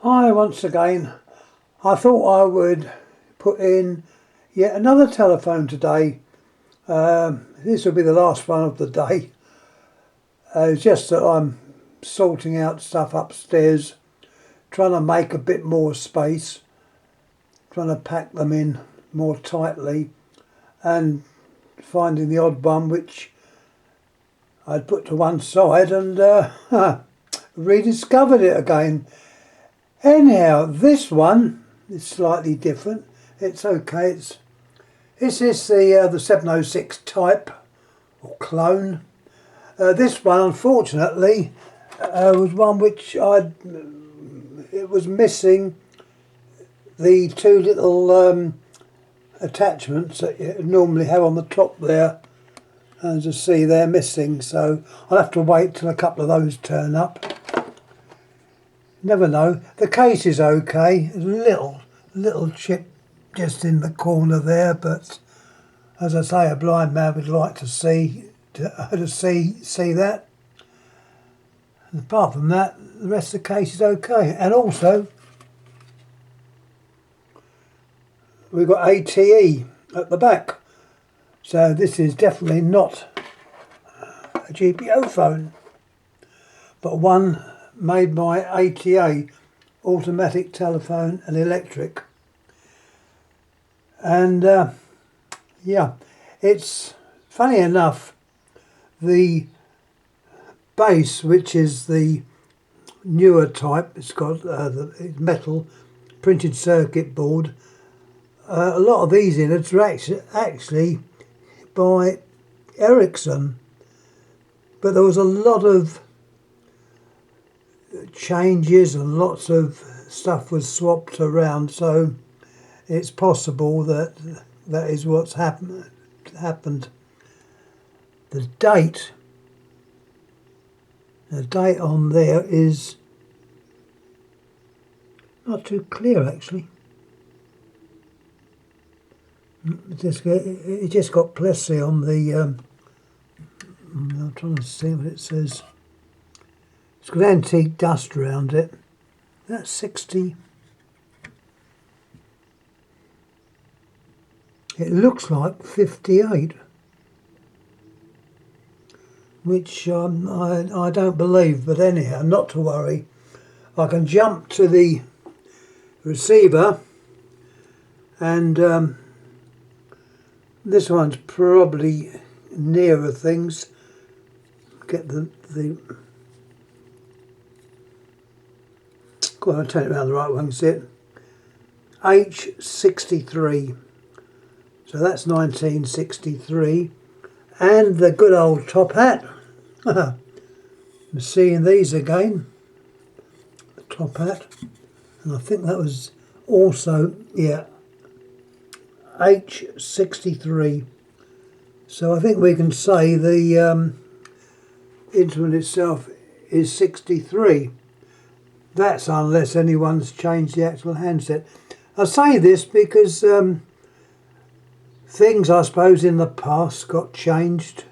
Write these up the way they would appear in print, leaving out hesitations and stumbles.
Hi once again. I thought I would put in yet another telephone today. This will be the last one of the day. It's just that I'm sorting out stuff upstairs, trying to make a bit more space, trying to pack them in more tightly, and finding the odd one which I'd put to one side and rediscovered it again. Anyhow, this one is slightly different. It's okay. This is the 706 type or clone. This one, unfortunately, was one which it was missing the two little attachments that you normally have on the top there. As you see, they're missing. So I'll have to wait till a couple of those turn up. Never know. The case is okay. There's a little chip just in the corner there, but as I say, a blind man would like to see that. And apart from that, the rest of the case is okay. And also, we've got ATE at the back, so this is definitely not a GPO phone, but one made by ATA, Automatic Telephone and Electric. And yeah, it's funny enough, the base, which is the newer type, it's got the metal printed circuit board. A lot of these innards are actually by Ericsson, but there was a lot of changes and lots of stuff was swapped around, so it's possible that that is what's happened. The date on there is not too clear actually. It just got Plessy on the I'm trying to see what it says. It's got antique dust around it. That's 60. It looks like 58, which I don't believe, but anyhow, not to worry. I can jump to the receiver, and this one's probably nearer things. Get the go on, I'll turn it around the right one, see it. H63. So that's 1963. And the good old top hat. I'm seeing these again. The top hat. And I think that was also, yeah, H63. So I think we can say the instrument itself is 63. That's unless anyone's changed the actual handset. I say this because things, I suppose, in the past got changed.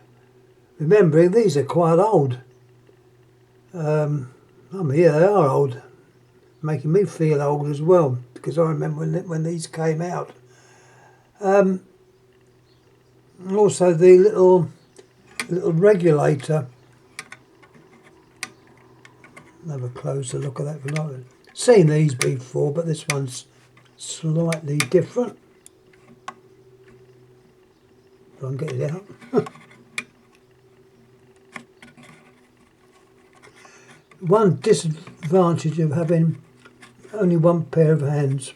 Remembering these are quite old. I mean, yeah, they are old, making me feel old as well, because I remember when these came out. Also, the little regulator. Have a closer look at that. I've seen these before, but this one's slightly different. If I can get it out. One disadvantage of having only one pair of hands.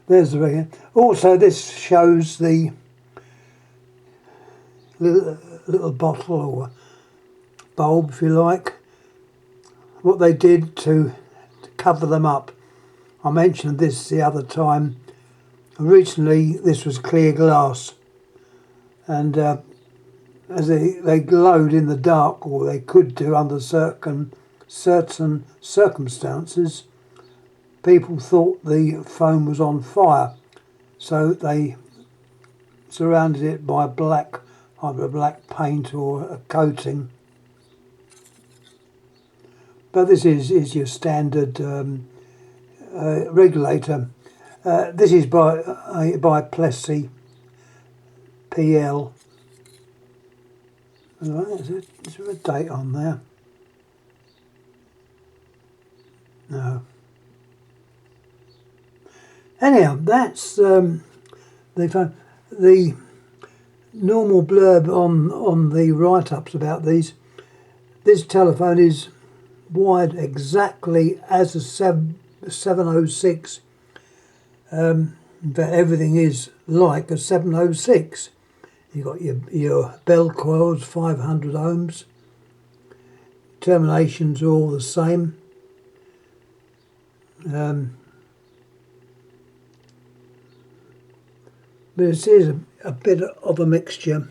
There's the regular. Also, this shows the little bottle or bulb, if you like, what they did to cover them up. I mentioned this the other time. Originally this was clear glass, and as they glowed in the dark, or they could do under certain circumstances, people thought the phone was on fire, so they surrounded it by either a black paint or a coating, but this is your standard regulator. This is by Plessy PL. Right, is there a date on there? No. Anyhow, that's the normal blurb on the write-ups about these. This telephone is wired exactly as a 706. But everything is like a 706. You've got your bell coils, 500 ohms. Terminations are all the same. But it is a bit of a mixture.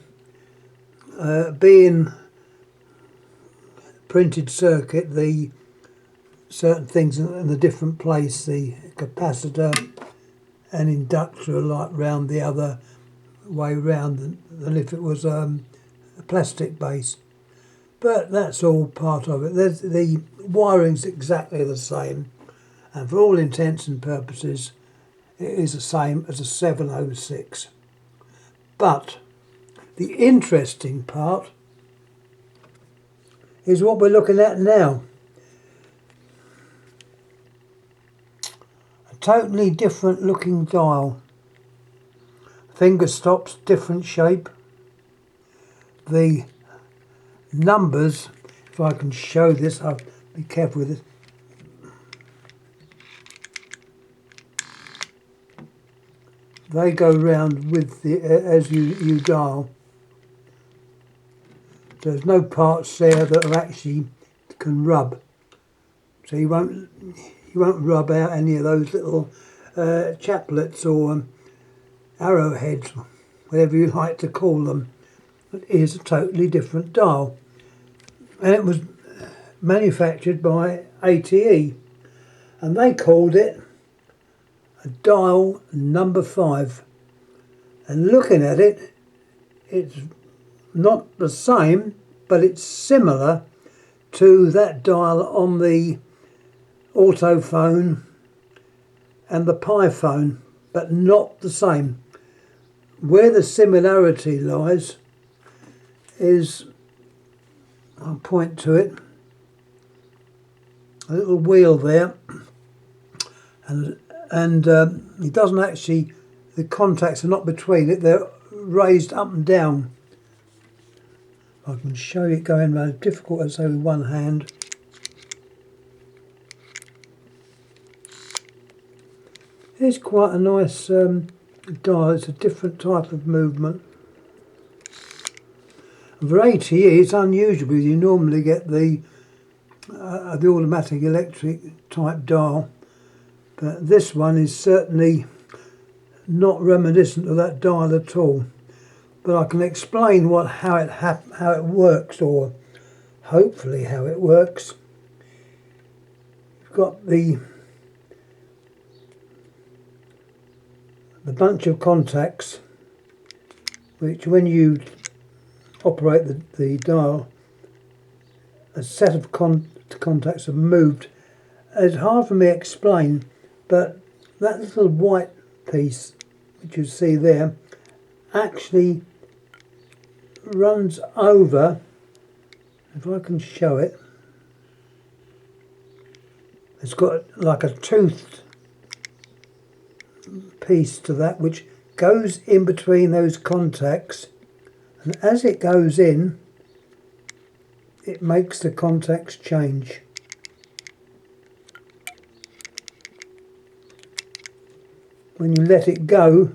Being printed circuit, the certain things in a different place, the capacitor and inductor are like round the other way round than if it was a plastic base. But that's all part of it. The wiring's exactly the same, and for all intents and purposes it is the same as a 706. But the interesting part is what we're looking at now. A totally different looking dial. Finger stops, different shape. The numbers, if I can show this, I'll be careful with it. They go round with the as you dial. There's no parts there that are actually can rub, so you won't rub out any of those little chaplets or arrowheads, whatever you like to call them. It is a totally different dial, and it was manufactured by ATE, and they called it a dial number 5. And looking at it, it's not the same, but it's similar to that dial on the Autophone and the Pi phone, but not the same. Where the similarity lies is, I'll point to it, a little wheel there, and it doesn't actually, the contacts are not between it, they're raised up and down. I can show you it going around, difficult to say with one hand. It's quite a nice dial, it's a different type of movement. And for ATE it's unusual because you normally get the automatic electric type dial, but this one is certainly not reminiscent of that dial at all. But I can explain how it works, or hopefully how it works. You've got the bunch of contacts, which when you operate the dial, a set of contacts are moved. It's hard for me to explain, but that little white piece which you see there actually runs over, if I can show it, it's got like a toothed piece to that which goes in between those contacts, and as it goes in it makes the contacts change. When you let it go,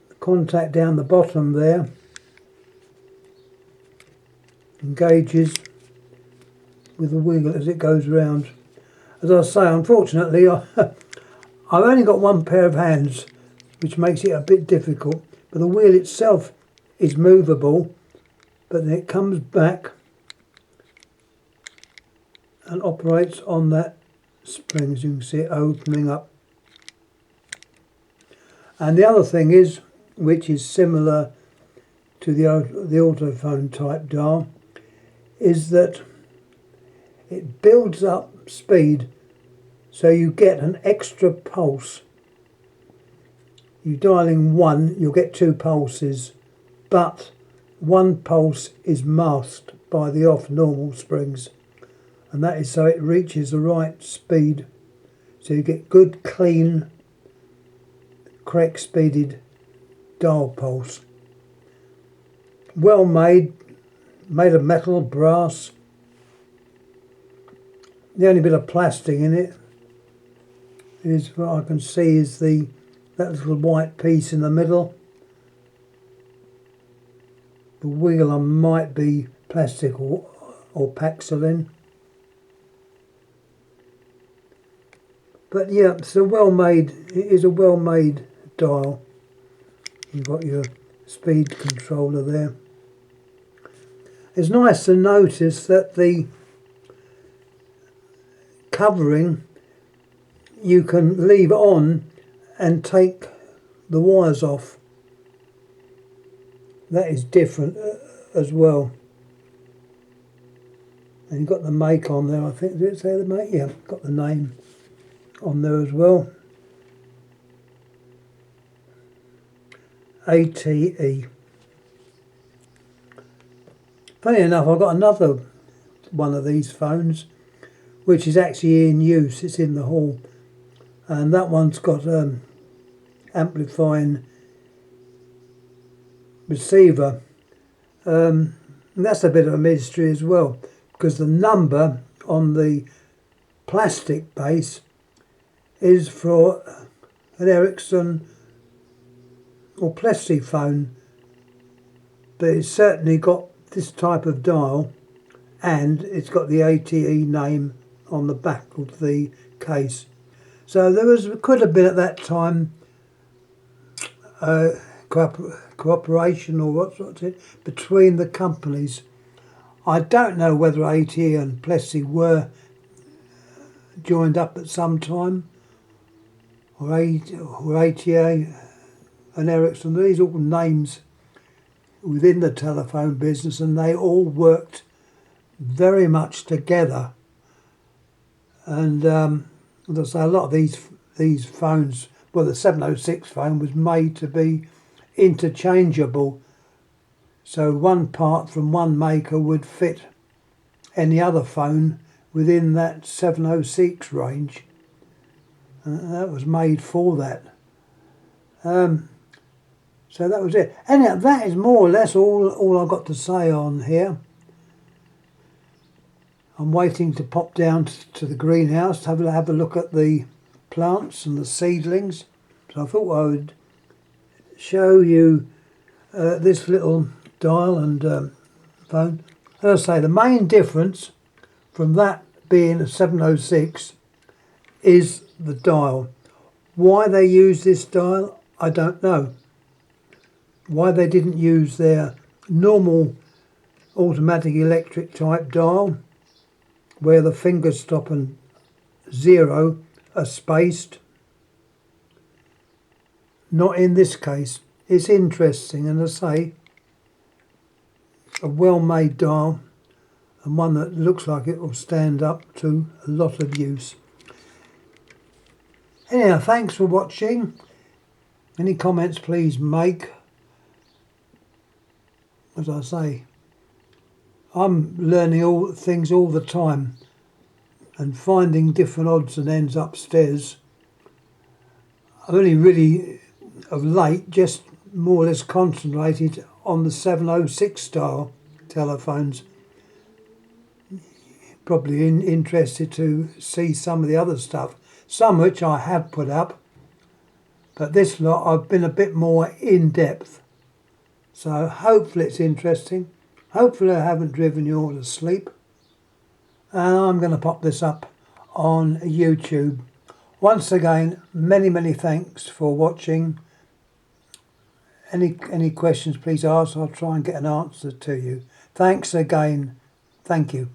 the contact down the bottom there engages with the wheel as it goes round. As I say, unfortunately I've only got one pair of hands, which makes it a bit difficult, but the wheel itself is movable, but then it comes back and operates on that spring, as you can see it opening up. And the other thing is, which is similar to the Autophone type dial, is that it builds up speed, so you get an extra pulse. You dialing 1, you'll get 2 pulses, but 1 pulse is masked by the off normal springs, and that is so it reaches the right speed, so you get good, clean, correct speeded dial pulse. Well made, made of metal, brass. The only bit of plastic in it is what I can see is that little white piece in the middle. The wheel might be plastic or Paxolin. But yeah, it's a well-made. It is a well-made dial. You've got your speed controller there. It's nice to notice that the covering you can leave on and take the wires off. That is different as well. And you've got the make on there, I think. Did it say the make? Yeah, got the name on there as well. ATE. Funny enough, I've got another one of these phones which is actually in use. It's in the hall, and that one's got amplifying receiver. And that's a bit of a mystery as well, because the number on the plastic base is for an Ericsson or Plessy phone, but it's certainly got this type of dial, and it's got the ATE name on the back of the case. So there could have been at that time cooperation or what's it between the companies. I don't know whether ATE and Plessy were joined up at some time, or ATA and Ericsson. These are all names within the telephone business, and they all worked very much together. And as I say, a lot of these phones, well, the 706 phone was made to be interchangeable, so one part from one maker would fit any other phone within that 706 range, and that was made for that. So that was it. Anyhow, that is more or less all I've got to say on here. I'm waiting to pop down to the greenhouse to have a look at the plants and the seedlings. So I thought I would show you this little dial and phone. As I say, the main difference from that being a 706 is the dial. Why they use this dial, I don't know. Why they didn't use their normal automatic electric type dial, where the finger stop and 0 are spaced. Not in this case. It's interesting, and as I say, a well-made dial, and one that looks like it will stand up to a lot of use. Anyhow, thanks for watching. Any comments please make. As I say, I'm learning things all the time and finding different odds and ends upstairs. I've only really, of late, just more or less concentrated on the 706 style telephones. Probably interested to see some of the other stuff, some which I have put up, but this lot I've been a bit more in depth. So hopefully it's interesting. Hopefully I haven't driven you all to sleep. And I'm going to pop this up on YouTube. Once again, many thanks for watching. Any questions please ask. I'll try and get an answer to you. Thanks again. Thank you.